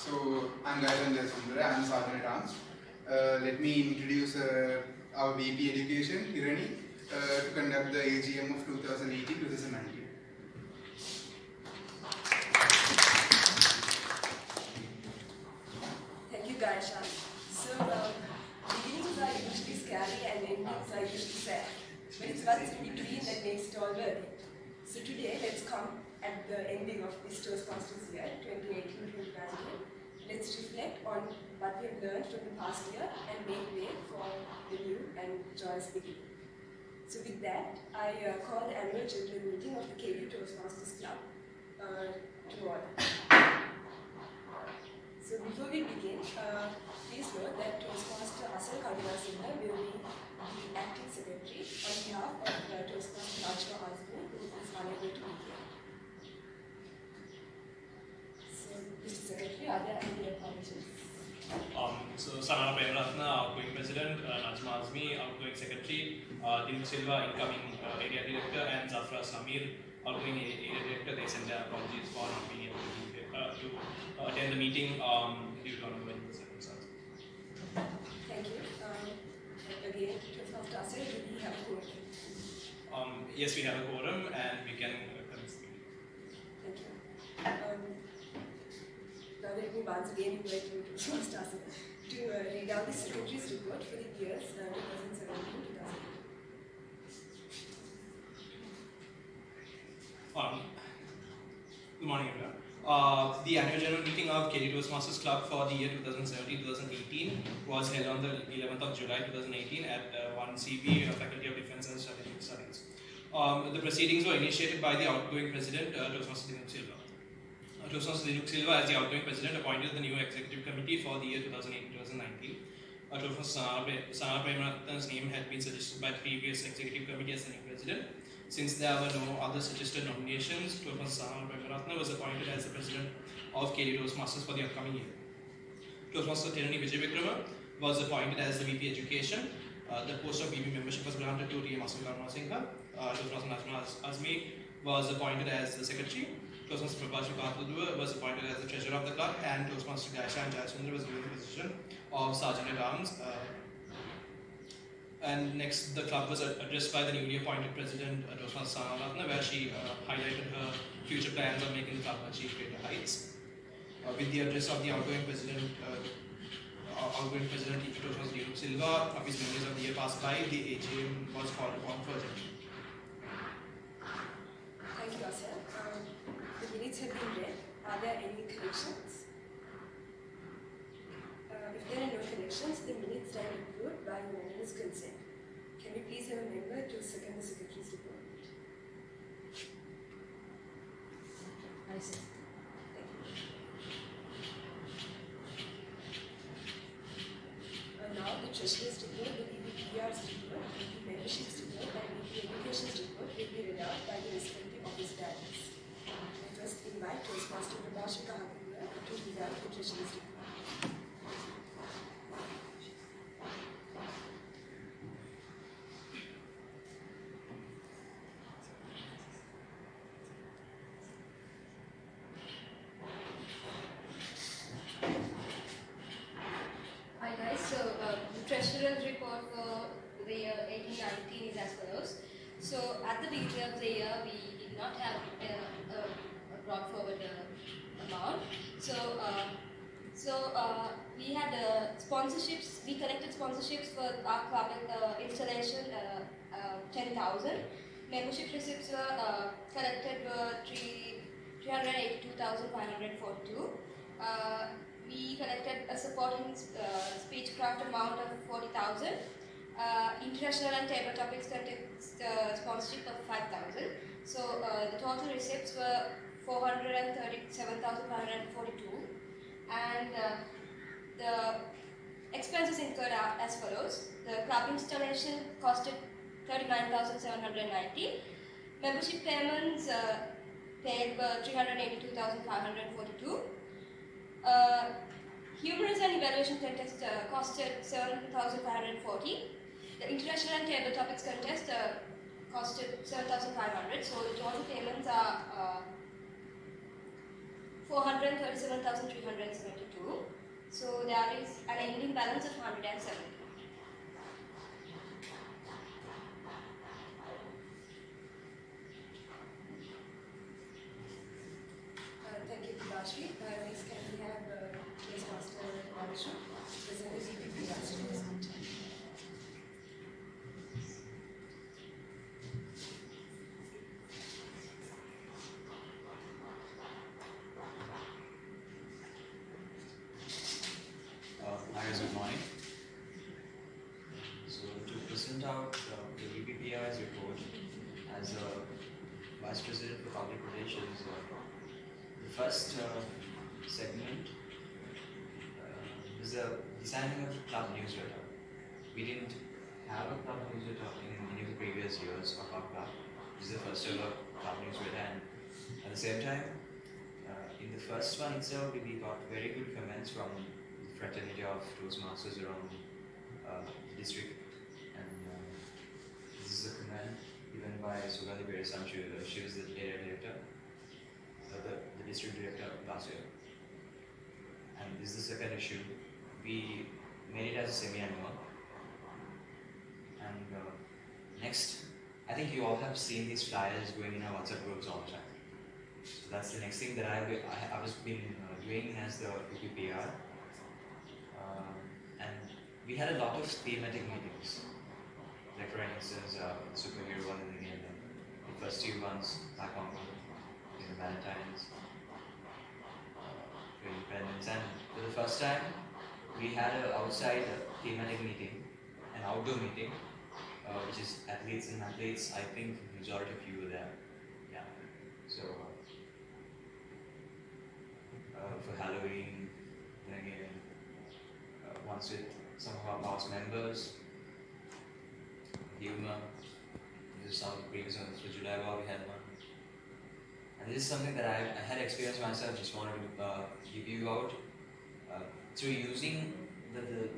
So I'm Gajan Jasundara, I'm Sergeant at Arms. Let me introduce our VP Education, Hirani, to conduct the AGM of 2018-2019. Thank you, Ganeshan. So, beginnings are usually scary and endings are usually sad. But it's what's in between that makes it all worth it. So today, let's come at the ending of this Toastmasters year, 2018-2019. Let's reflect on what we have learned from the past year and make way for the new and joyous beginning. So with that, I call the annual general meeting of the KU Toastmasters Club to order. So before we begin, please note that Toastmaster Asal Kadinasinghe will be the acting secretary on behalf of Toastmaster Najma Azmi, who is unable to be here. So, Mr. Secretary, are there any apologies? So Sanara Premaratna, outgoing president, Najma Azmi, outgoing secretary, Dilip Silva, incoming area director, and Zafra Samir, outgoing area director. They send their apologies for not being able to attend the meeting due to unavoidable circumstances. Thank you. Again, Toastmaster Asal, do we have a quorum? Yes, we have a quorum and we can commence the meeting. Thank you. Now let me once again invite you to Toastmaster Asal to read out the Secretary's report for the years 2017-2018. Good morning, everyone. The annual general meeting of KD Toastmasters Club for the year 2017-2018 was held on the 11th of July 2018 at 1CB, Faculty of Defense and Strategic Studies. The proceedings were initiated by the outgoing president, Toastmaster Dilip Silva. Toastmaster Dilip Silva, as the outgoing president, appointed the new executive committee for the year 2018-2019. Toastmaster Sanara Premaratna's name had been suggested by the previous executive committee as the new president. Since there were no other suggested nominations, Toastmaster Sanara Premaratna was appointed as the president of KD Toastmasters for the upcoming year. Toastmaster Tirani Vijayavikrama was appointed as the VP Education. The post of VP membership was granted to T.M. Asal Kadinasinghe. Toastmaster Najma Azmi was appointed as the secretary. Toastmaster Prabhashri Katladua was appointed as the treasurer of the club, and Toastmaster Ganeshan Jasundara was given the position of Sergeant at Arms. And next, the club was addressed by the newly appointed president, Toastmaster Sanara Ratna, where she highlighted her future plans on making the club achieve greater heights. With the address of the outgoing president, Toastmaster Dilip Silva, of his memories of the year passed by, the AGM was called upon for adjournment. Thank you, Asal. The minutes have been read. Are there any corrections? If there are no corrections, the minutes stand approved by unanimous consent. Can we please have a member to second the Secretary's report? I see. Thank you. Now the Treasurer's report, the PR's report, the membership's report, and the education's report will be read out by the respective office directors. I first invite Toastmaster Prabhashri Katladua to read out the Treasurer's report. Hi guys, so the Treasurer's report for the year 18-19 is as follows. So at the beginning of the year, we did not have brought forward amount. So we had sponsorships. We collected sponsorships for our club installation, 10,000. Membership receipts were collected were 382,542. We collected a supporting speechcraft amount of 40,000. International and table topics context sponsorship of 5,000. So the total receipts were 437,542, and the expenses incurred are as follows. The club installation costed 39,790. Membership payments paid were 382,542. Humorous and evaluation contest costed 7,540. The international and table topics contest costed 7,500. So the total payments are 437,372. So there is an ending balance of 107. Thank you, Prabhashri. Next, can we have Case Master Manisha present the CPP students? Hi guys, good morning. So to present out the UPPI's report as a Vice President for Public Relations, the first segment is the designing of the club newsletter. We didn't have a club newsletter in any of the previous years of our club. This is the first ever club newsletter, and at the same time, in the first one itself, we got very good comments from the fraternity of Toastmasters around the district, and this is a comment given by Sugandhi Peresam. She was the area director, the district director last year, and this is the second issue. We made it as a semi-annual, and next, I think you all have seen these flyers going in our WhatsApp groups all the time. So that's the next thing that I was been doing as the UPPR. And we had a lot of thematic meetings. Like for instance, superhero one in the end, the first two ones back on Valentine's, for Independence, and for the first time we had an outside thematic meeting, an outdoor meeting, which is athletes and athletes. I think majority of you were there. Yeah. So for Halloween, then again, once with some of our past members, humor. This is some of the previous ones. For July War, we had one. And this is something that I had experienced myself, just wanted to give you out. Through using the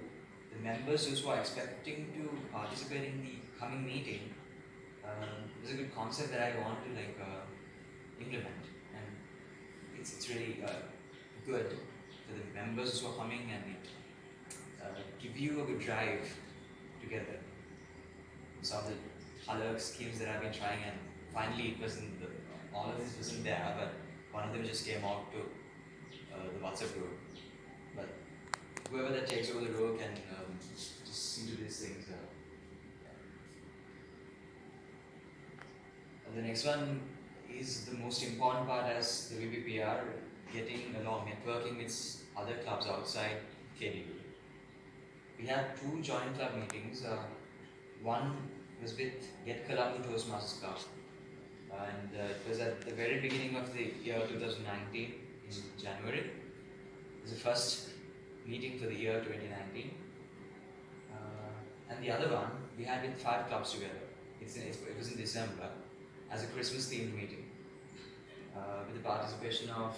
members who are expecting to participate in the coming meeting, there's a good concept that I want to implement. And it's really good for the members who are coming and give you a good drive together. Some of the color schemes that I've been trying, and finally it wasn't all of this wasn't there, but one of them just came out to the WhatsApp group. But whoever that takes over the role can just see to these things. And the next one is the most important part as the VPPR, getting along, networking with other clubs outside KDU. We had two joint club meetings. One was with Get Colombo Toastmasters Club, and it was at the very beginning of the year 2019 in January. It was the first meeting for the year 2019. And the other one we had with 5 clubs together. It was in December as a Christmas themed meeting with the participation of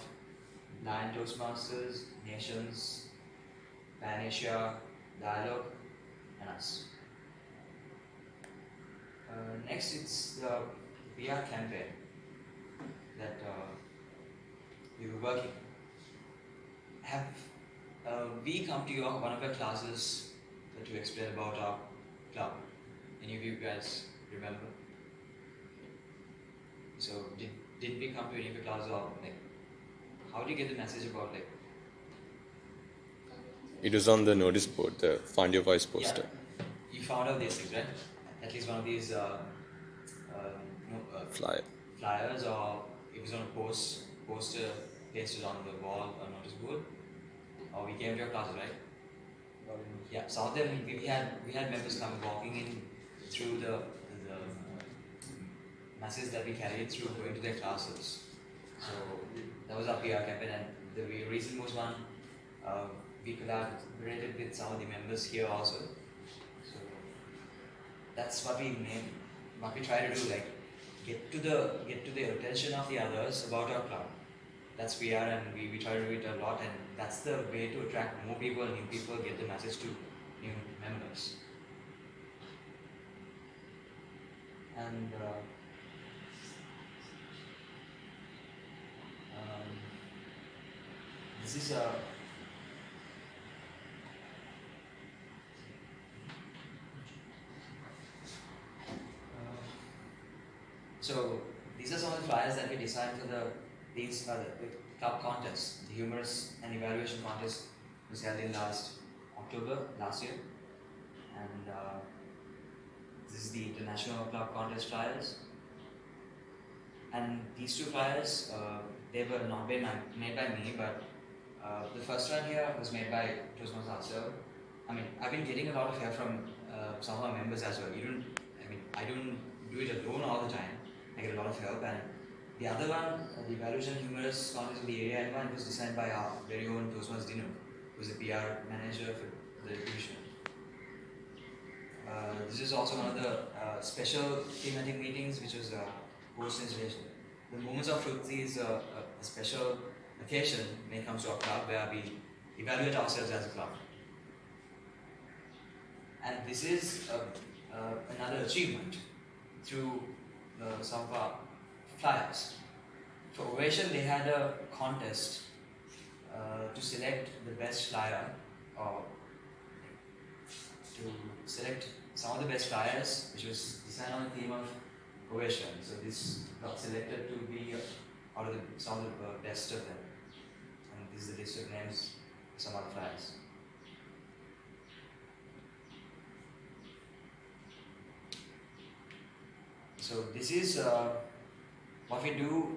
Lion Toastmasters, Nations, Pan Asia, Dialogue, and us. Next, it's the PR campaign that we were working. Have we come to one of our classes to explain about our club? Any of you guys remember? So did we come to any of your classes, or how did you get the message about It was on the notice board, the Find Your Voice poster. Yeah, you found out these things, right? At least one of these Flyers, or it was on a poster pasted on the wall or notice board. Or we came to your class, right? Yeah, some of them we had members come walking in through the message that we carried through going to their classes. So that was our PR campaign, and the recent most one we collaborated with some of the members here also. So that's what we try to do, get to the attention of the others about our club. That's PR, and we try to do it a lot, and that's the way to attract more people, new people, get the message to new members. And this is so these are some of the flyers that we designed for the club contest. The humorous and evaluation contest was held in October last year, and this is the international club contest flyers. And these two flyers, they were not made by me, but the first one here was made by Toastmasters ourselves. I mean, I've been getting a lot of help from some of our members as well. I don't do it alone all the time. I get a lot of help. And the other one, the evaluation humorous contest of the area one, was designed by our very own Toastmasters Dinu, who is the PR manager for the division. This is also one of the special thematic meetings, which was post-installation. The Moments of Truth is a special occasion when it comes to our club where we evaluate ourselves as a club. And this is another achievement through some of our flyers. For Ovation, they had a contest to select the best flyer, or to select some of the best flyers, which was designed on the theme of Ovation. So this got selected to be out of some of the best of them. And this is the list of names of some other flyers. So this is what we do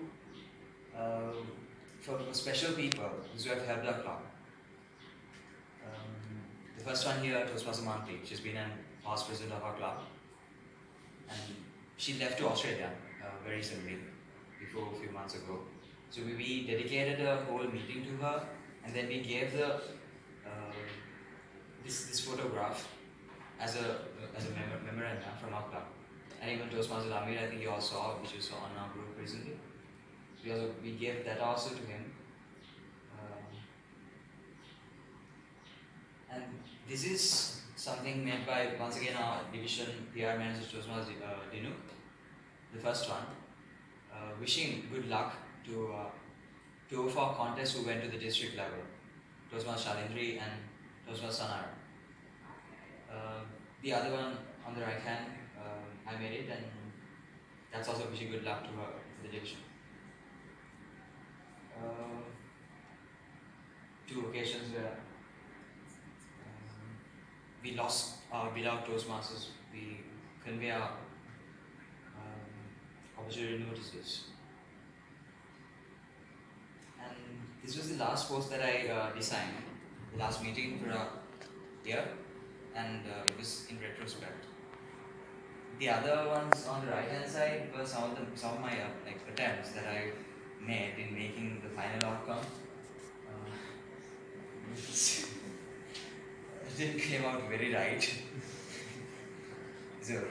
for special people who have helped our club. The first one here, Toastmaster Manpreet. She's been an past president of our club, and she left to Australia very recently, before a few months ago. So we dedicated a whole meeting to her, and then we gave the this photograph as a memorandum from our club. And even Toastmaster Amir, I think you all saw, which you saw on our group recently. We gave that also to him. And this is something made by, once again, our division PR manager, Toastmaster Dinu, the first one. Wishing good luck to two of our contests who went to the district level, Toastmaster Shalindri and Toastmaster Sanara. The other one on the right hand, I made it, and that's also wishing good luck to her for the division. Two occasions where we lost our beloved Toastmasters. We convey our opportunity notices. And this was the last post that I designed, the last meeting for a year, and it was in retrospect. The other ones on the right hand side were some of my attempts that I made in making the final outcome. It didn't come out very right. So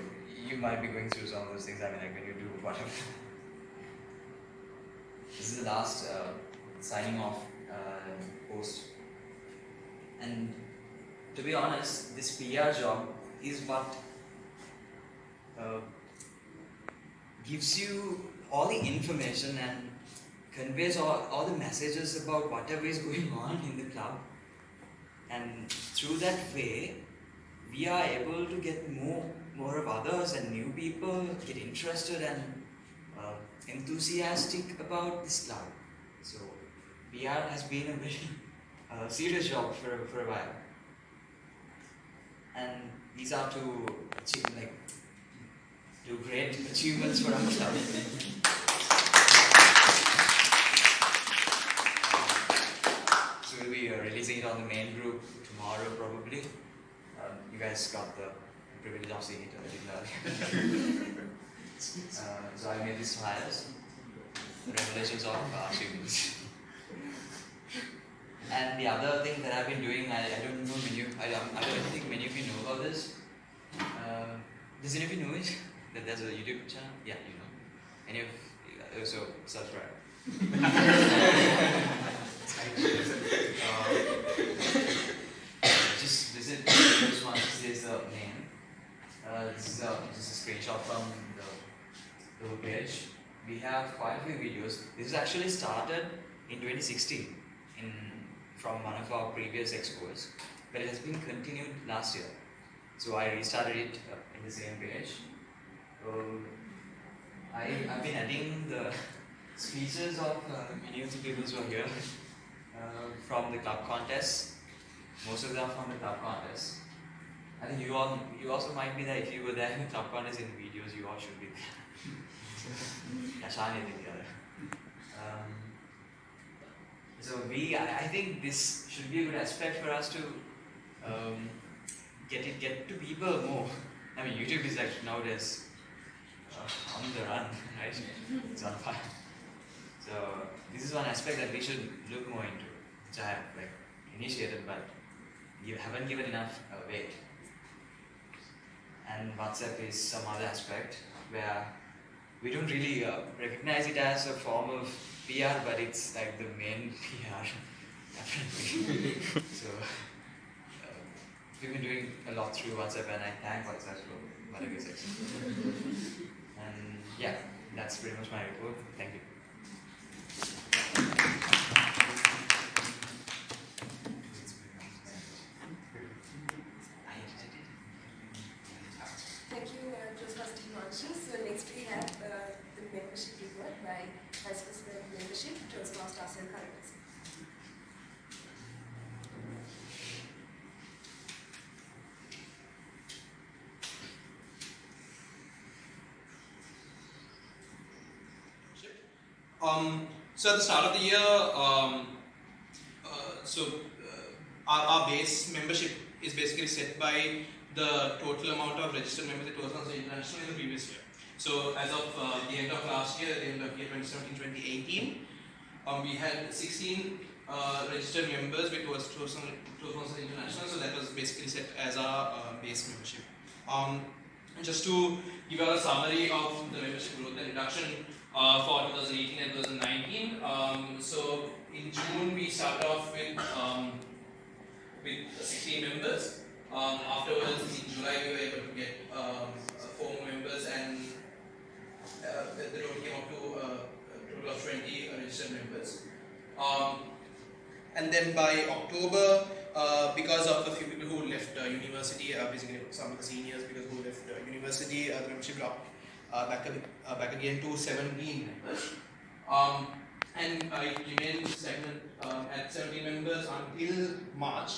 you might be going through some of those things. I mean, like when you do whatever. This is the last signing off post. And to be honest, this PR job is what gives you all the information and conveys all the messages about whatever is going on in the club. And through that way, we are able to get more of others and new people get interested and enthusiastic about this club. So PR has been a very serious job for a while. And these are two great achievements for our club. So we'll be releasing it on the main group tomorrow probably. You guys got the privilege of seeing it a little earlier. So I made these flyers, revelations of achievements. And the other thing that I've been doing, I don't think many of you know about this. Does any of you know it? That there's a YouTube channel? Yeah, you know. Any of so subscribe. Just visit this one. This is the name. This is a screenshot from the page. We have quite a few videos. This is actually started in 2016 in from one of our previous expos, but it has been continued last year. So I restarted it in the same page. I've been adding the speeches of millions of people who are here from the club contests. Most of them are from the club contests. I think you also might be there. If you were there in the club contest in the videos, you all should be there. Yashani did the other. So I think this should be a good aspect for us to get to people more. I mean, YouTube is like nowadays on the run, right? It's on fire. So this is one aspect that we should look more into, which I have like initiated, but you haven't given enough weight. And WhatsApp is some other aspect where we don't really recognize it as a form of PR, but it's like the main PR, definitely. So we've been doing a lot through WhatsApp, and I thank WhatsApp for whatever you said. And yeah, that's pretty much my report. Thank you. Thank you, Toastmaster Himanshu. So next we have the membership report by Vice President of Membership, Toastmaster Asel Karadas. So at the start of the year, our base membership is basically set by the total amount of registered members at Toastmasters International in the previous year. So as of the end of last year, the end of year 2017-2018, we had 16 registered members with Toastmasters International. So that was basically set as our base membership. Just to give you a summary of the membership growth and reduction for 2018 and 2019. So in June we started off with 16 members. Afterwards in July we were able to get 4 more members, and the total came up to a total of 20 registered members. And then by October, because of a few people who left university, basically some of the seniors who left university, the membership dropped back again to 17 members. And it remained stagnant at 17 members until March.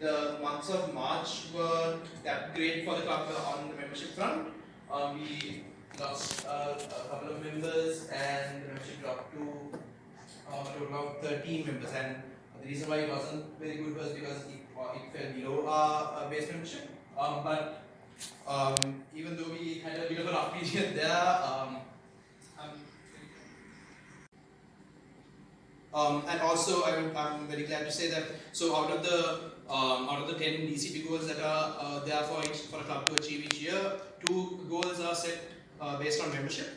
The months of March were that great for the club on the membership front. We lost a couple of members, and the membership dropped to a total of 13 members. And the reason why it wasn't very good was because it fell below our base membership. But even though we had a bit of a rough period there, and also I'm very glad to say that out of the 10 DCP goals that are there for a club to achieve each year, 2 goals are set based on membership,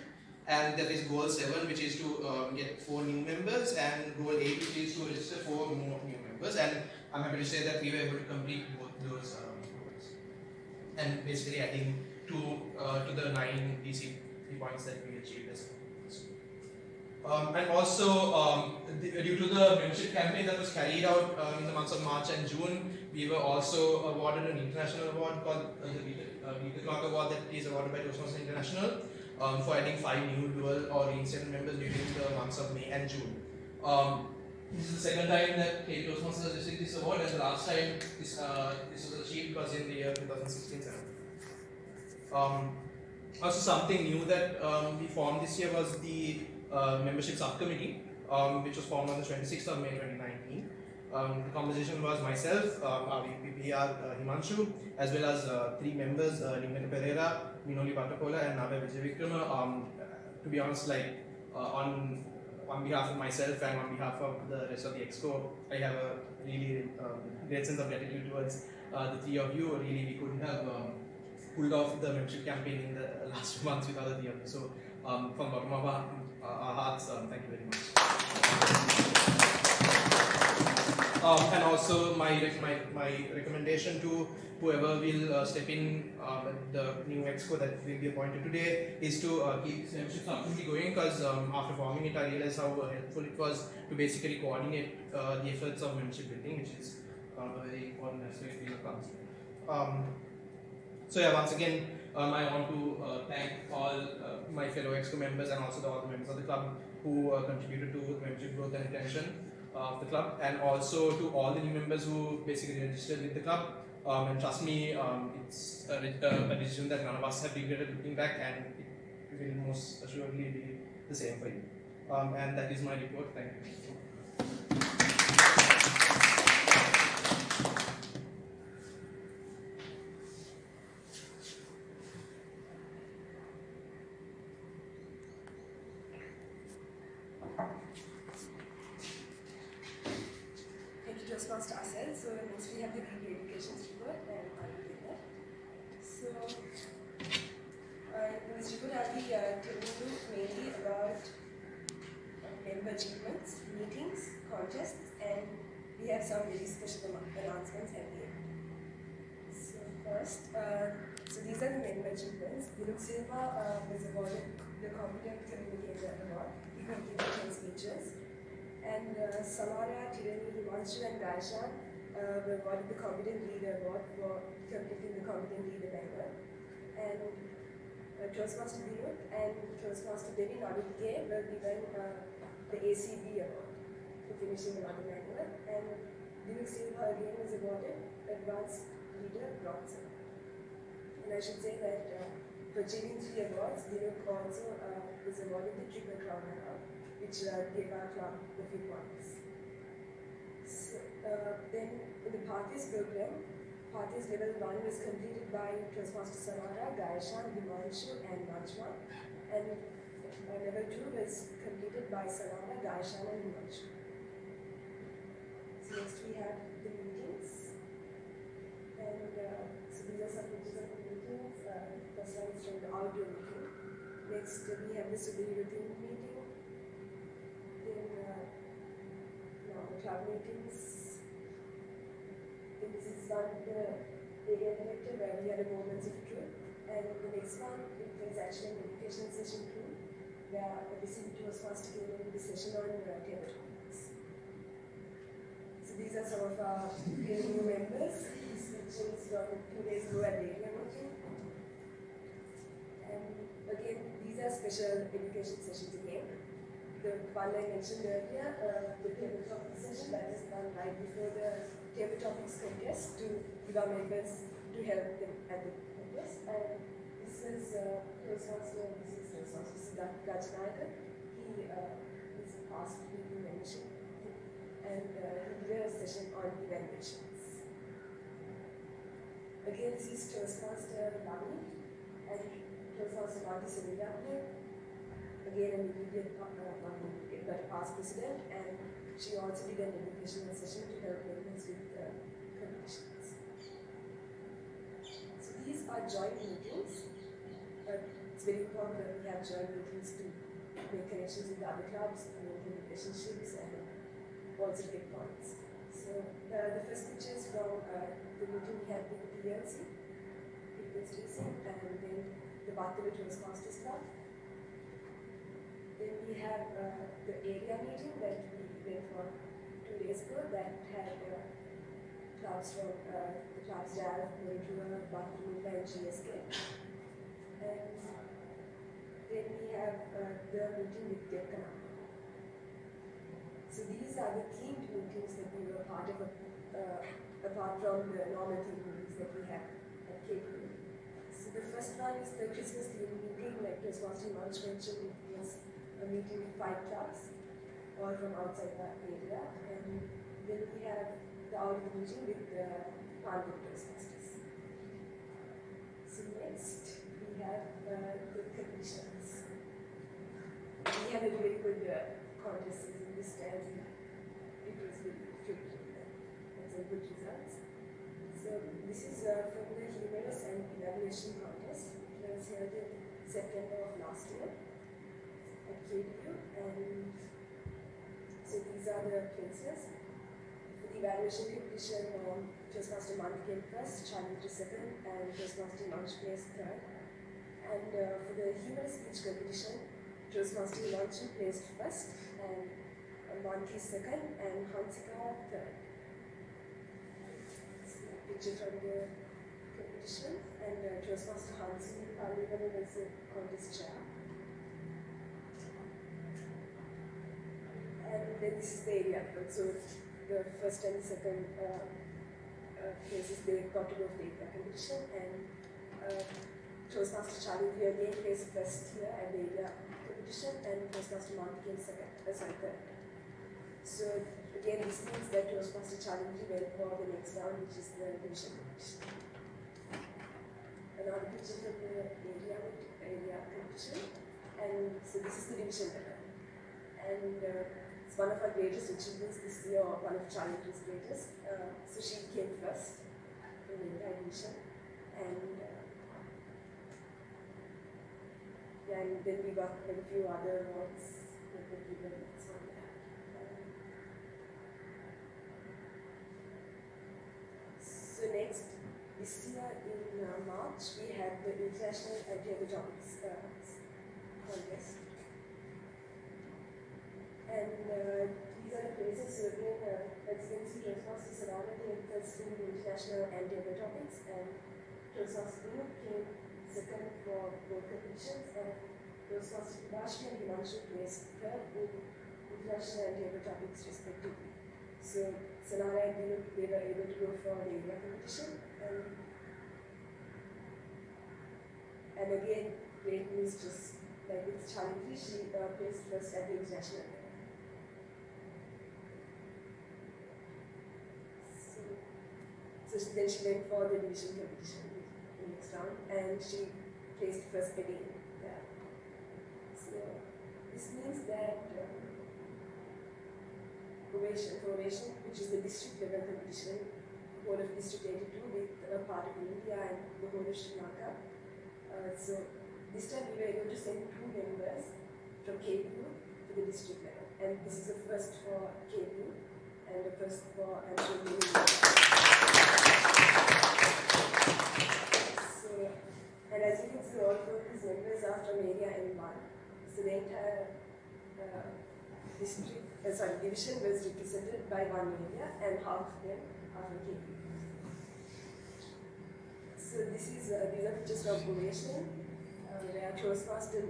and that is goal 7, which is to get 4 new members, and goal 8, which is to register 4 more new members. And I'm happy to say that we were able to complete both those goals, and basically adding to the 9 DCP points that we achieved as well. And also, due to the membership campaign that was carried out in the months of March and June, we were also awarded an international award called the Beat the Clock Award, that is awarded by Toastmasters International for adding 5 new dual or reinstatement members during the months of May and June. This is the second time that KD Toastmasters received this award, and the last time this was achieved was in the year 2016-17. Also, something new that we formed this year was the membership subcommittee, which was formed on the 26th of May 2019. The composition was myself, our VPPR Himanshu, as well as 3 members, Lingana Pereira, Minoli Bhattapola, and Navya Vijayavikrama. To be honest, on behalf of myself and on behalf of the rest of the expo, I have a really great sense of gratitude towards the 3 of you. Really, we couldn't have pulled off the membership campaign in the last 2 months without the 3 of you. So, from bottom of our hearts, thank you very much. And also my recommendation to whoever will step in the new exco that will be appointed today is to keep membership constantly going, because after forming it I realized how helpful it was to basically coordinate the efforts of membership building, which is a very important aspect in the council. So yeah, once again, I want to thank all my fellow exco members and also all the members of the club who contributed to membership growth and retention of the club, and also to all the new members who basically registered with the club. And trust me, it's a decision that none of us have regretted looking back, and it will most assuredly be the same for you. And that is my report. Thank you. Thank you, Toastmaster Asel. So next we have the VP Education report, and I will do that. So in this report I'll be telling you mainly about member achievements, meetings, contests, and we have some very special announcements at the end. So first, so these are the member achievements. Diluk Silva was awarded the Competent Communicator Award. He completed 10 speeches. And Samara, Tirani, Himanshu and Gaishan were awarded the Competent Leader Award for completing the Competent Leader Banner. And Toastmaster Diluk and Toastmaster Devi Navitke were given the ACB Award for finishing the London Banner. And Diluk Silva again was awarded Advanced Leader Bronze. And I should say that for achieving 3 awards, Diluk also was awarded the Triple Crown Award, which gave our club the 5 points. So, then in the Pathways program, Pathways level 1 was completed by Toastmaster Samara, Gaishan, Himanshu and Najma, and level 2 was completed by Samara, Gaishan and Himanshu. So next we have the meetings, and so these are some pictures of the meetings. First one is from the outdoor meeting. Next we have the Subi routine meeting. The club meetings. Then this is one the area director where we had a moments of truth. And the next one it was actually an education session 2, where this was first given in the session on table topics. So these are some of our new members. These pictures from 2 days ago at the area meeting. And again, these are special education sessions again. The one I mentioned earlier, the table topics session that is done right before the table topics contest to give our members to help them at the contest. And this is Toastmaster Gajnagar. He is a past people membership, and he did a session on evaluations. Again, this is Toastmaster Lavani and Toastmaster Nadi Sunidapne. Again, an immediate past president, and she also did an educational session to help members with competitions. So these are joint meetings. It's very important that we have joint meetings to make connections with other clubs, maintain relationships, and also get points. So the first picture is from the meeting we had with the PLC, People's Racing, and then the Bathurst Toastmasters Club. Then we have the area meeting that we went for 2 days ago that had clubs from the clubs JAL, Meritua, Bathurst and GSK. And then we have the meeting with Dekana. So these are the themed meetings that we were part of, apart from the normal themed meetings that we have at KPU. So the first one is the Christmas themed meeting, like Toastmaster Munch mentioned. It was a meeting with 5 clubs, all from outside the area. And then we have the outdoor meeting with the Pandit Toastmasters. So next, we have the competitions. We had a very good contest in this time. It was really fruitful and some good results. So this is from the humorous and evaluation contest. It was held in September of last year at KPU, and so these are the places. For the evaluation competition, Toastmaster Month came first, Challenger second, and Toastmaster Lunch placed third. And for the humorous speech competition, Toastmaster Luncheon placed first, and Monkey second, and Hansika third. Picture from the competition, and Toastmaster Hansi Alivan was the contest chair. And then this is the area code. So the first and second places they got to go for the area competition, and Toastmaster Charlie again placed first here at the area competition, and Toastmaster Monk came third. So again, this means that Toastmaster Charlie went for the next round, which is the division competition. Another picture from the area competition, and so this is the division level. And it's one of our greatest achievements this year, or one of Charlie's greatest. So she came first in the entire division, and and then we got like a few other awards that were given. So next, this year in March, we had the International Diabetics Congress. And these are the places, so again, as you can see, Toastmaster Sarana came first in the International Diabetics, and Toastmaster Guru came second for both competitions, and Toastmaster Kubashki and Himanshu placed third in International Diabetics respectively. So Sanara and Dinu, they were able to go for the area competition, and again, great news, just like with Charlie, she placed first at the international level. So then she went for the division competition in the next round, and she placed first again there. So this means that Ovation, which is the district level competition, whole of District 82 with a part of India and the whole of Sri Lanka. So this time we were able to send 2 members from KBU to the district level, and this is the first for KBU and the first for Anshul. So, and as you can see, all of these members are from area N1. So the entire division was represented by one area, and half of them are from KBU. So these are pictures of Ovation, where Toastmaster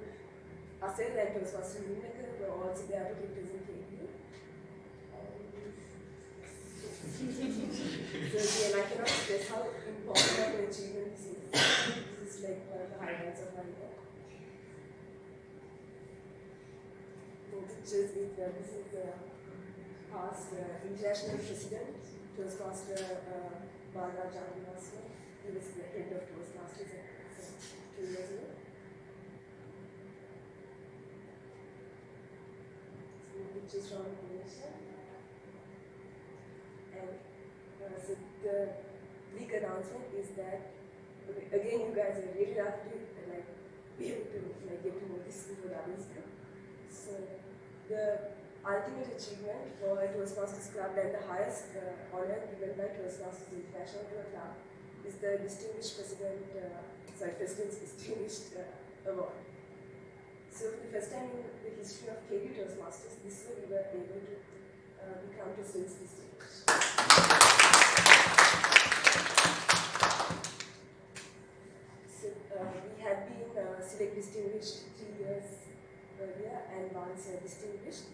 Asel and Toastmaster Lineker were also there to represent KBU. So again, I cannot stress how important of an achievement this is. This is like one of the highlights of my year. Pictures with this is the past international president, Toastmaster Bala Janivaswa. He was the head of Toastmasters 2 years ago. So pictures from Indonesia. And so the big announcement is that, again, you guys are really lucky to be able to get to know this is what others do. So the ultimate achievement for a Toastmasters Club and the highest honor given by Toastmasters International to a club is the President's Distinguished Award. So for the first time in the history of KBU Toastmasters, this year we were able to become President's Distinguished. So we had been Select Distinguished 3 years earlier and once distinguished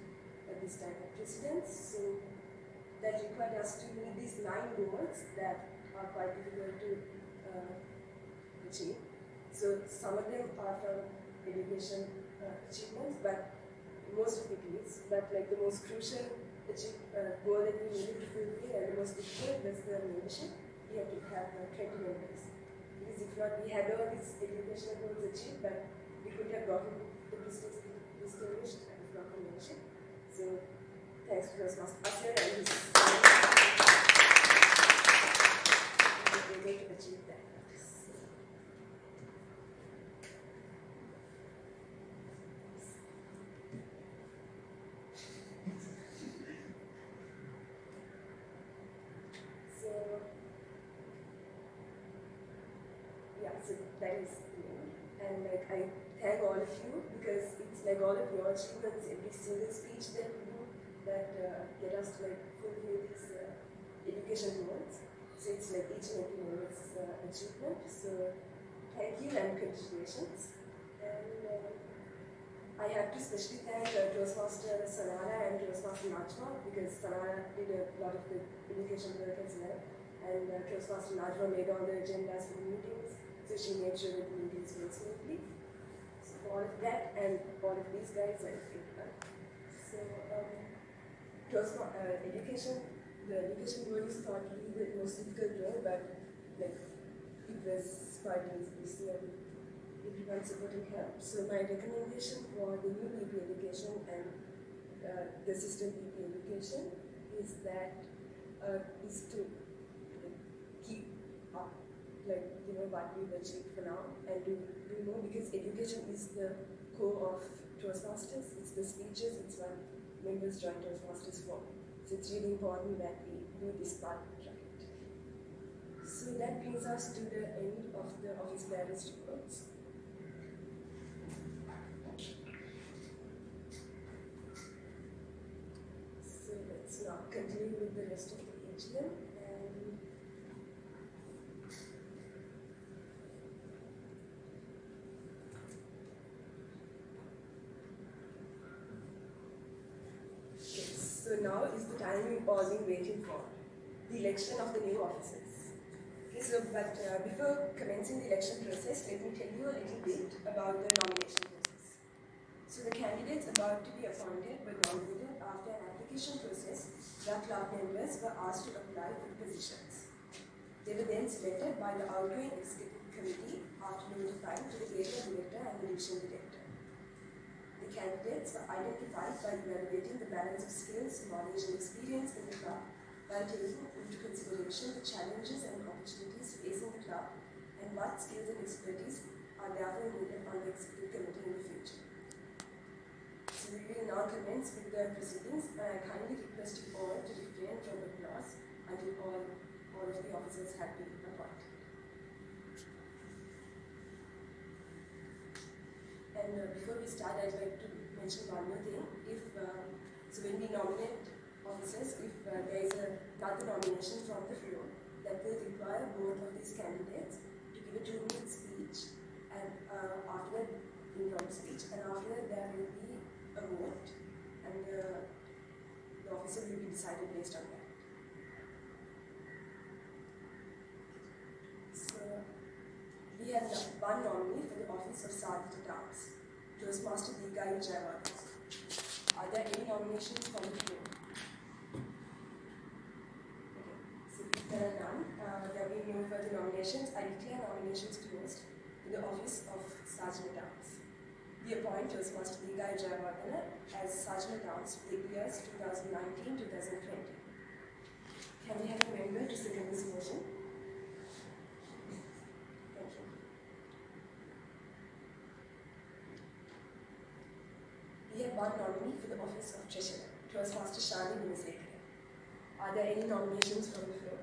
at this time of Presidents. So that required us to meet these 9 goals that are quite difficult to achieve. So some of them are from education achievements, but most of it is. But like the most crucial goal that we needed to fulfill and the most difficult was the membership. We had to have 20 members. Because if not, we had all these educational goals achieved, but we could have gotten the distinguished and not the membership. So thanks to Toastmaster Asir and his able to achieve that. so that is, and like I thank all of you because it's like all of your achievements, every single speech that you do that get us to like fulfill these education goals. So it's like each and every one is achievement. So thank you and congratulations. And I have to especially thank Toastmaster Sanara and Toastmaster Najma because Sanara did a lot of the education work as well. And Toastmaster Najma made all the agendas for the meetings, so she made sure that the meetings went smoothly. So for all of that and all of these guys, I feel that. So education, the education world is thought to be the most difficult role, but like it was quite easy. So everyone supporting help. So my recommendation for the new EP education and the system EP education is that is to keep up, like what we've achieved for now, and do more because education is the core of Toastmasters. It's the speeches. It's what members join Toastmasters for. So it's really important that we do this part right. So that brings us to the end of the office bearers reports. So let's now continue with the rest of the AGM. So now is the time we've all been waiting for, the election of the new officers. Okay, so before commencing the election process, let me tell you a little bit about the nomination process. So the candidates about to be appointed were nominated after an application process where club members were asked to apply for the positions. They were then selected by the outgoing executive committee after notifying to the area director and the division director. The candidates were identified by evaluating the balance of skills, knowledge and experience in the club while taking into consideration the challenges and opportunities facing the club and what skills and expertise are therefore needed on the executive committee in the future. So we will now commence with the proceedings, and I kindly request you all to refrain from applause until all of the officers have been appointed. And before we start, I'd like to mention one more thing. So when we nominate officers, if there is another nomination from the floor, that will require both of these candidates to give a 2-minute speech, and after that, impromptu speech, and after that there will be a vote, and the officer will be decided based on that. So we have one nominee for the office of Sergeant at Arms, Toastmaster Deekai Jayawardena. Are there any nominations from the floor? Okay. So if there are none, there will be no further nominations. I declare nominations closed for the office of Sergeant at Arms. We appoint Toastmaster Deekai Jayawardena as Sergeant at Arms for the years 2019-2020. Can we have a member to second this motion? We have one nominee for the office of Treasurer, Toastmaster Shani Munisekara. Are there any nominations from the floor?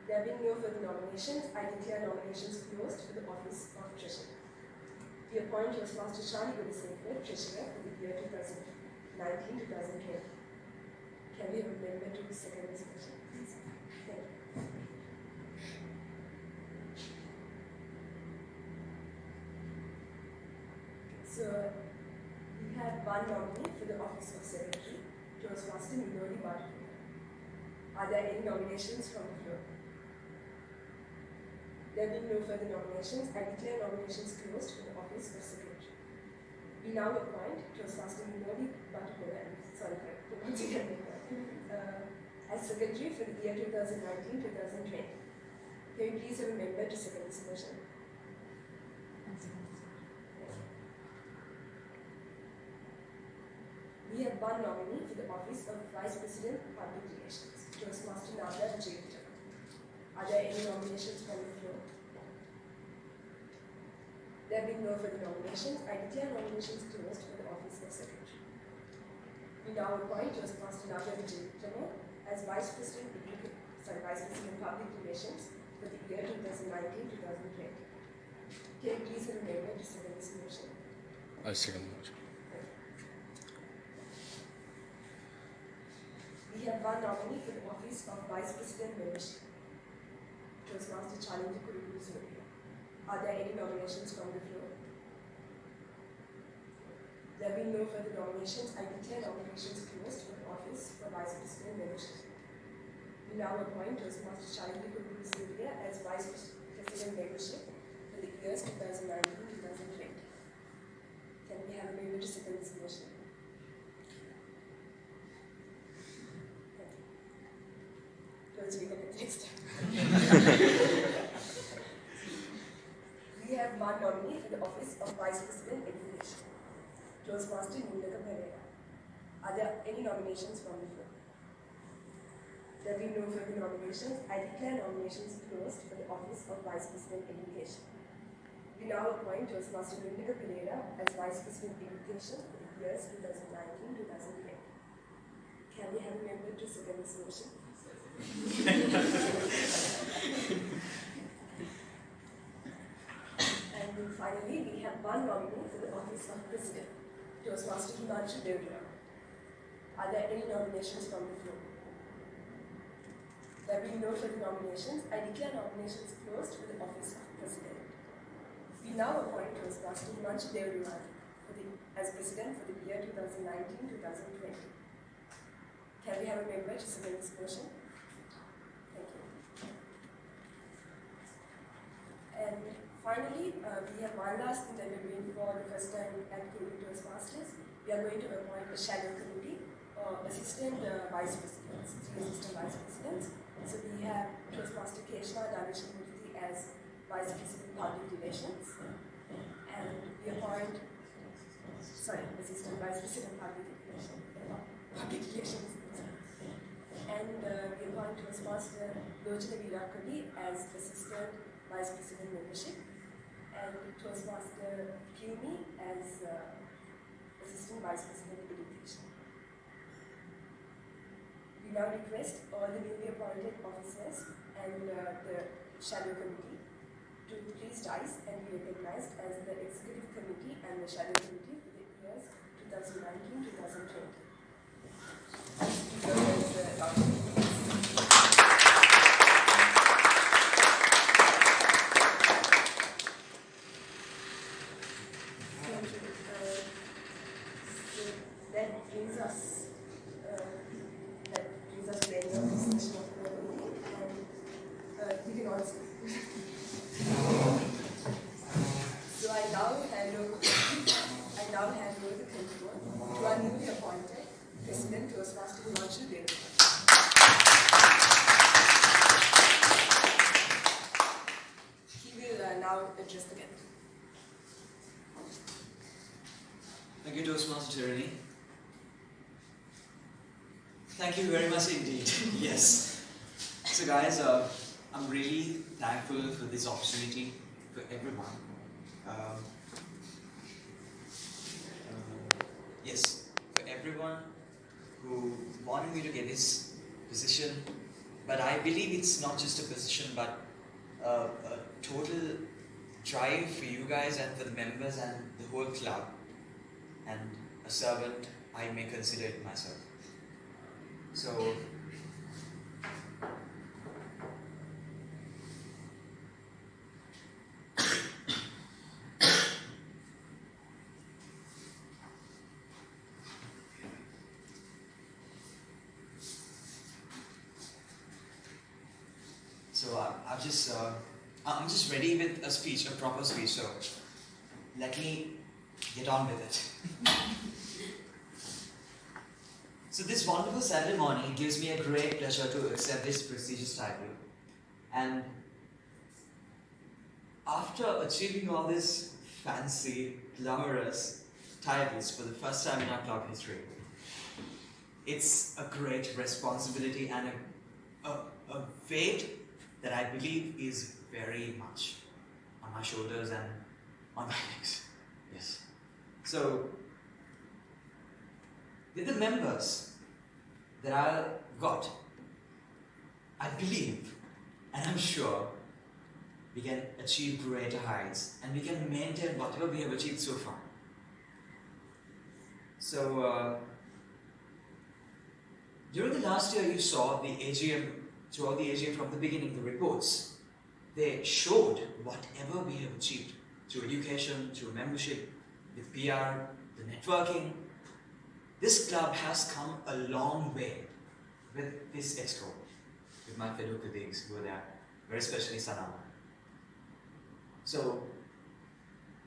There being no further nominations, I declare nominations closed for the office of Treasurer. We appoint Toastmaster Shani Munisekara, Treasurer for the year 2019-2020. Can we have a member to second this motion, please? Thank you. So we have one nominee for the office of Secretary, Toastmaster Minori Bhattacharya. Are there any nominations from the floor? There being no further nominations, I declare nominations closed for the office of Secretary. We now appoint Toastmaster Minori Bhattacharya, as Secretary for the year 2019-2020. Can you please have a member to second this motion? We have one nominee for the office of Vice President Public Relations, Toastmaster Nada Vijayendra. Are there any nominations from the floor? There being no further nominations, I declare nominations closed for the office of Secretary. We now appoint Toastmaster Nada Vijayendra as Vice President Public Relations, for the year 2019-2020. Can you please remember to second this motion? I second the motion. We have one nominee for the office of Vice President Membership. Toastmaster Chalendra Kurikulu Surya. Are there any nominations from the floor? There being no further nominations, I declare nominations closed for the office for Vice President Membership. We now appoint Toastmaster Chalendra Kurikulu Surya as Vice President Membership for the years 2019-2020. Can we have a member to second this motion? Let's read the text. We have one nominee for the office of Vice President Education, Toastmaster Nundaka Pereira. Are there any nominations from the floor? There being no further nominations, I declare nominations closed for the office of Vice President Education. We now appoint Toastmaster Nundaka Pereira as Vice President Education for the years 2019-2020. Can we have a member to second this motion? And then finally, we have one nominee for the office of President, Toastmaster Himanshu Devdura. Are there any nominations from the floor? There being no further nominations, I declare nominations closed for the office of President. We now appoint Toastmaster Himanshu Devdura as President for the year 2019-2020. Can we have a member to second this motion? And finally, we have one last thing that we're doing for the first time at KD Toastmasters. We are going to appoint a shadow committee, assistant vice presidents, 3 assistant vice presidents. So we have Toastmaster Keshna Danishmurthy as Vice President Public Relations, and we appoint, Assistant Vice President Public Relations, and we appoint Toastmaster Lojana Virakali as Assistant Vice President Membership, and Toastmaster Pumi as Assistant Vice President Education. We now request all the newly appointed officers and the shadow committee to please rise and be recognized as the executive committee and the shadow committee for the years 2019-2020. That brings us to the end of this session of the meeting, and we can also. So I now hand over the control to our newly appointed President Toastmaster Himanshu Devdura. He will now address the gathering. Thank you, Toastmaster Tyranny. Thank you very much indeed. Yes. So guys, I'm really thankful for this opportunity for everyone. Yes, for everyone who wanted me to get this position, but I believe it's not just a position, but a total drive for you guys and for the members and the whole club, and a servant I may consider it myself. So, I'm just ready with a speech, a proper speech. So, let me get on with it. So this wonderful ceremony gives me a great pleasure to accept this prestigious title. And after achieving all these fancy, glamorous titles for the first time in our club history, it's a great responsibility and a weight that I believe is very much on my shoulders and on my necks. Yes. So, with the members that I've got, I believe and I'm sure we can achieve greater heights, and we can maintain whatever we have achieved so far. So, during the last year, you saw the AGM, throughout the AGM from the beginning, the reports, they showed whatever we have achieved through education, through membership, with PR, the networking. This club has come a long way with this exco, with my fellow colleagues who are there, very especially Sanama. So,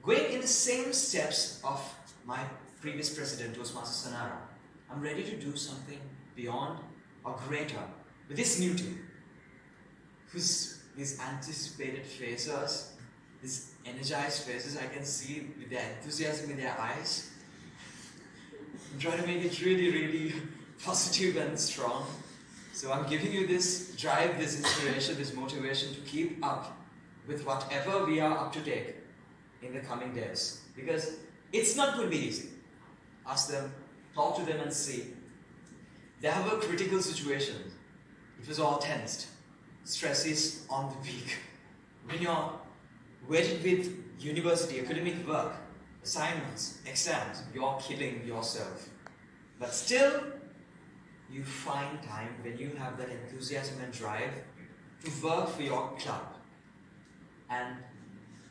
going in the same steps of my previous president, Toastmasters Sanara, I'm ready to do something beyond or greater with this new team, these anticipated faces, these energized faces I can see with their enthusiasm in their eyes. I'm trying to make it really, really positive and strong. So I'm giving you this drive, this inspiration, this motivation to keep up with whatever we are up to take in the coming days. Because it's not going to be easy. Ask them, talk to them and see. They have a critical situation. It was all tensed. Stress is on the peak. When you're weighted with university, academic work, assignments, exams, you're killing yourself. But still, you find time when you have that enthusiasm and drive to work for your club and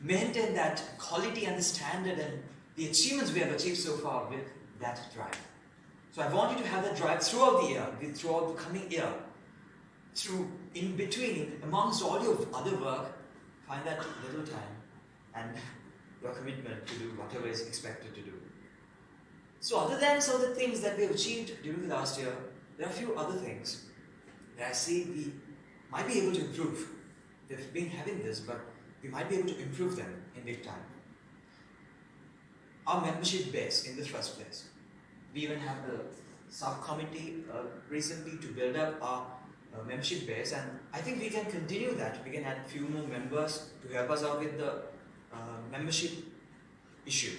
maintain that quality and the standard and the achievements we have achieved so far with that drive. So I want you to have that drive throughout the year, throughout the coming year, through, in between, amongst all your other work, find that little time and your commitment to do whatever is expected to do. So other than some of the things that we have achieved during the last year, there are a few other things that I see we might be able to improve. We've been having this, but we might be able to improve them in big time. Our membership base in the first place. We even have the subcommittee recently to build up our membership base, and I think we can continue that. We can add a few more members to help us out with the membership issue.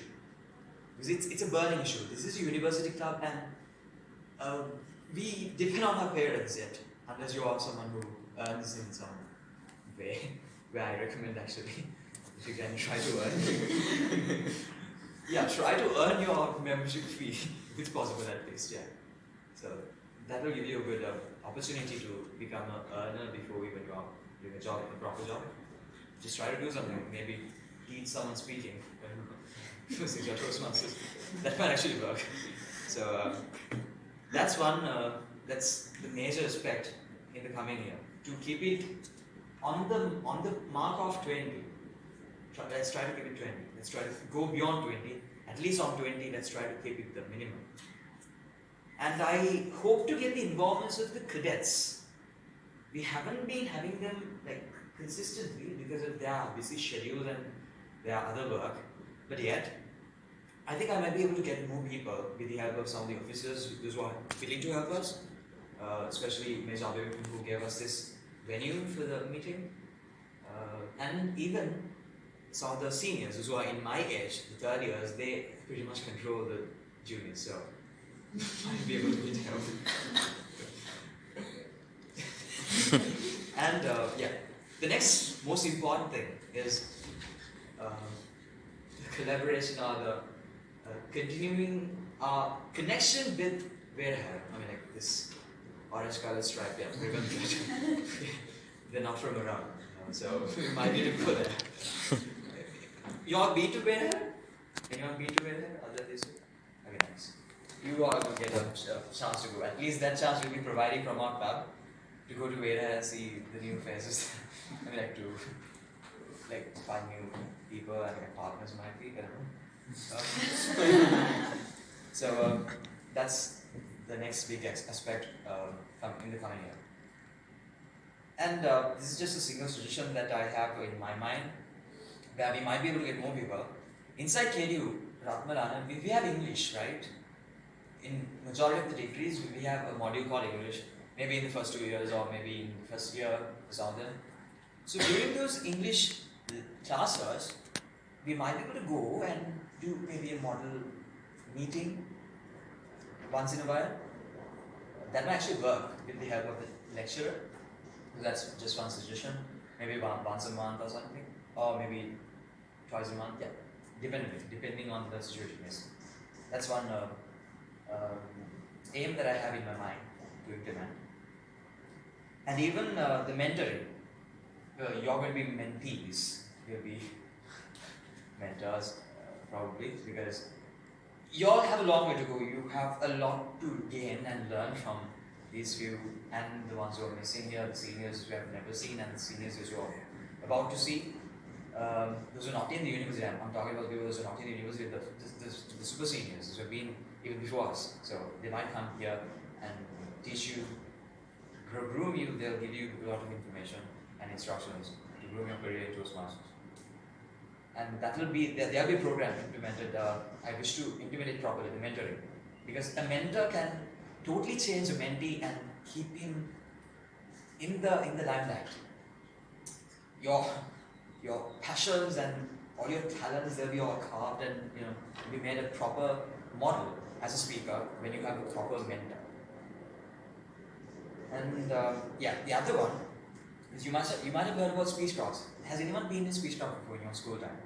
Because it's a burning issue. This is a university club, and we depend on our parents yet, unless you are someone who earns in some way, where I recommend actually, if you can try to earn. Yeah, try to earn your membership fee, if it's possible at least, yeah. So that will give you a good opportunity to become an earner before even you are doing a job, a proper job. Just try to do something, maybe teach someone speaking, using your Toastmasters. That might actually work. So that's one, that's the major aspect in the coming year. To keep it on the mark of 20. Let's try to keep it 20. Let's try to go beyond 20. At least on 20, let's try to keep it the minimum. And I hope to get the involvement of the cadets. We haven't been having them like consistently because of their busy schedule and their other work. But yet, I think I might be able to get more people with the help of some of the officers, those who are willing to help us, especially Major Abhay, who gave us this venue for the meeting, and even some of the seniors, those who are in my age, the third years, they pretty much control the juniors, so I'll be able to get help. And yeah, the next most important thing is the collaboration or the continuing our connection with Vedher. I mean, like this orange color stripe, yeah, ribbon. They're not from around, so we might need to go there. You all been to Vedher? Anyone been to Vedher other than this? Okay, nice. You all will get a chance to go. At least that chance will be provided from our club to go to Vedher and see the new faces. I mean, like to find new people and like partners might be. I don't know. So that's the next big aspect in the coming year. And this is just a single suggestion that I have in my mind, where we might be able to get more people. Inside KDU, Ratmalana, we have English, right? In majority of the degrees, we have a module called English, maybe in the first 2 years or maybe in the first year or something. So during those English classes, we might be able to go and do maybe a model meeting once in a while. That might actually work with the help of the lecturer. That's just one suggestion. maybe once a month or something, or maybe twice a month. Yeah, depending on the situation. Yes, that's one aim that I have in my mind to implement. And even the mentoring, you're going to be mentees, you'll be mentors probably, because you all have a long way to go. You have a lot to gain and learn from these few and the ones who are missing here, the seniors who have never seen and the seniors who are about to see. Those who are not in the university, I'm talking about those who are not in the university, the super seniors, those who have been even before us. So they might come here and teach you, groom you, they'll give you a lot of information and instructions to groom your career in Toastmasters. And that will be, there'll be a program implemented, I wish to implement it properly, the mentoring. Because a mentor can totally change a mentee and keep him in the limelight. Your passions and all your talents, they'll be all carved and be made a proper model as a speaker when you have a proper mentor. And the other one is you might have heard about Speechcraft. Has anyone been in Speechcraft before in your school time?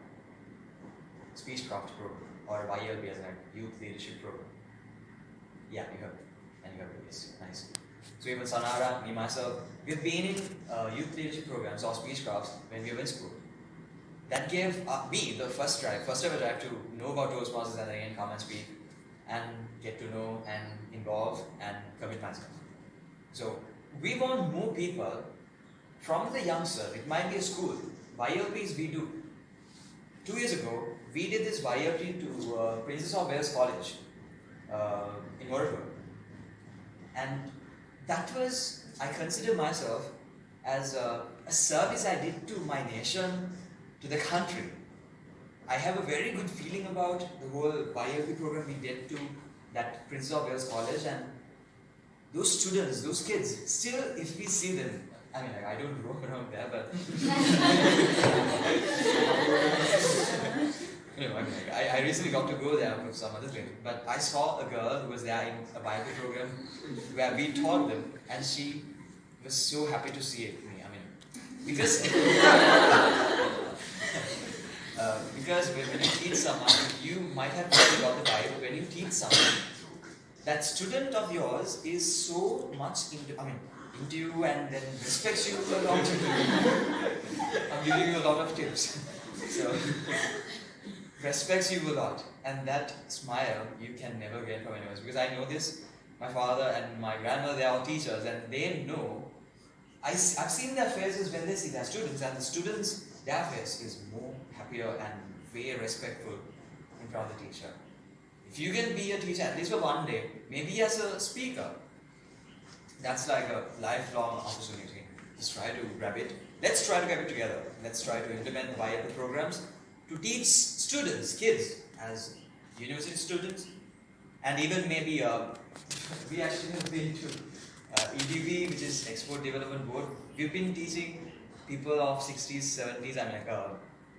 Speechcraft program or YLP as a youth leadership program. Yeah, you heard. And you heard it. Yes, nice. So even Sanara, me myself, we've been in youth leadership programs or Speechcrafts when we were in school. That gave me the first ever drive to know about Toastmasters and then come and speak and get to know and involve and commit myself. So we want more people from the youngster. It might be a school. YLPs we do. 2 years ago, we did this YLP to Princess of Wales College in Warburg. And that was, I consider myself as a service I did to my nation, to the country. I have a very good feeling about the whole YLP program we did to that Princess of Wales College, and those students, those kids, still if we see them, I mean, like, I don't grow around there, but I recently got to go there for some other thing, but I saw a girl who was there in a Bible program where we taught them, and she was so happy to see me. I mean, because when you teach someone, you might have heard about the Bible. When you teach someone, that student of yours is so much into you and then respects you a lot. I'm giving you a lot of tips. So, respects you a lot. And that smile you can never get from anyone else. Because I know this, my father and my grandmother, they are all teachers and they know. I've seen their faces when they see their students, and the students, their face is more happier and very respectful in front of the teacher. If you can be a teacher at least for one day, maybe as a speaker, that's like a lifelong opportunity. Just try to grab it. Let's try to grab it together. Let's try to implement via the programs to teach students, kids, as university students, and even maybe we actually have been to EDB, which is Export Development Board. We've been teaching people of 60s, 70s,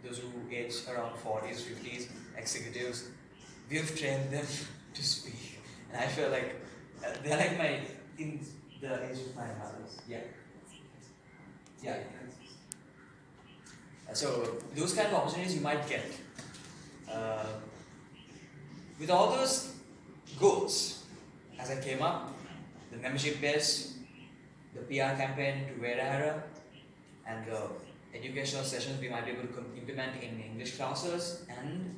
those who age around 40s, 50s, executives. We've trained them to speak, and I feel like they're like in the age of my mothers. Yeah. So those kind of opportunities you might get. With all those goals, as I came up, the membership base, the PR campaign to Verahara, and the educational sessions we might be able to implement in English classes, and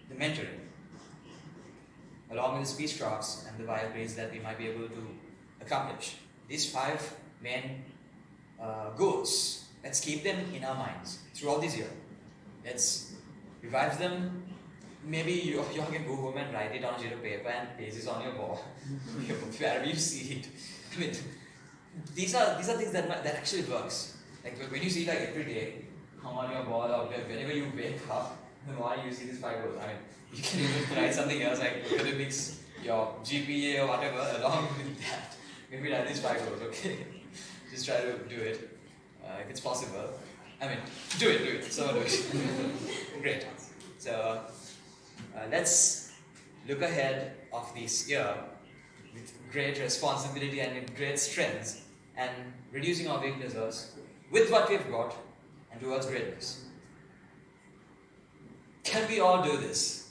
the mentoring, along with the Speechcrafts and the YLPs that we might be able to accomplish. These 5 main goals, let's keep them in our minds throughout this year. Let's revive them. Maybe you can go home and write it on a sheet of paper and paste it on your wall, wherever you see it. I mean, these are things that actually works. Like when you see like every day on your wall or whenever you wake up, in the morning you see these 5 goals. I mean, you can even write something else like academics, your GPA or whatever along with that. Maybe write these 5 goals, okay? Just try to do it if it's possible. I mean, do it. So do it. Great. So let's look ahead of this year with great responsibility and with great strengths, and reducing our weaknesses with what we've got and towards greatness. Can we all do this?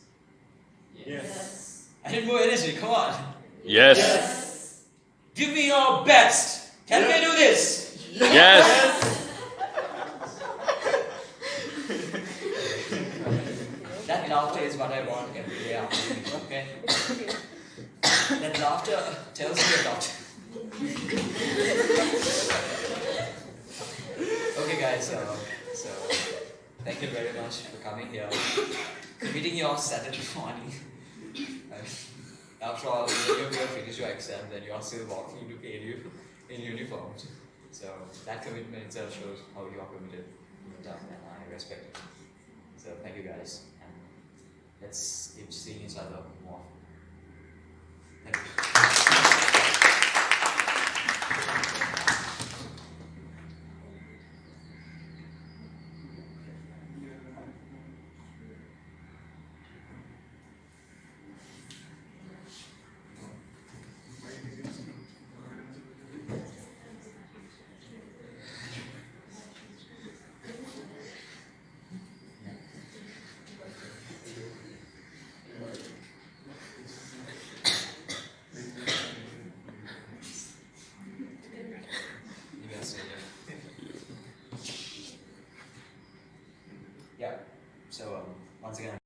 Yes. I need more energy, come on. Yes. Give me your best. Can we do this? Yes. That laughter is what I want every day after me, okay? That laughter tells me a lot. Okay guys, so thank you very much for coming here. Committing your Saturday morning. After all, when you have finished your exam, then you are still walking to KDU in uniform. So that commitment itself shows how you are committed and I respect it. So thank you guys, and let's keep seeing each other more. Thank you. You guys say yeah. So once again,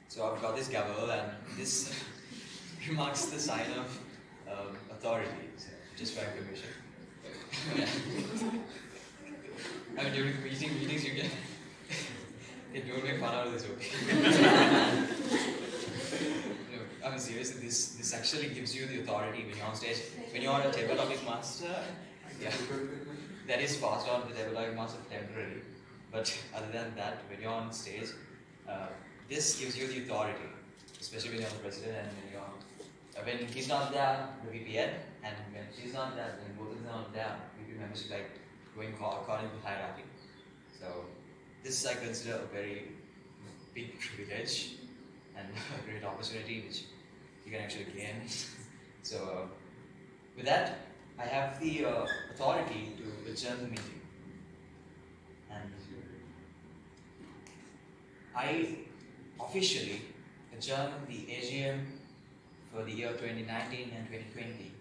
so I've got this gavel, and this remarks the sign of authority, so just for information. I mean, during meetings you get don't make fun out of this, okay? No, I mean seriously, this actually gives you the authority when you're on stage. When you're a table topic master, yeah, that is passed on to the table topic master temporarily. But other than that, when you're on stage, this gives you the authority, especially when you're the president and when he's not there, the VP head, and when she's not there, when both of them are there, VP members like going according to hierarchy. So this I consider a very big privilege and a great opportunity which you can actually gain. So with that, I have the authority to adjourn the meeting. And I officially adjourn the AGM for the year 2019 and 2020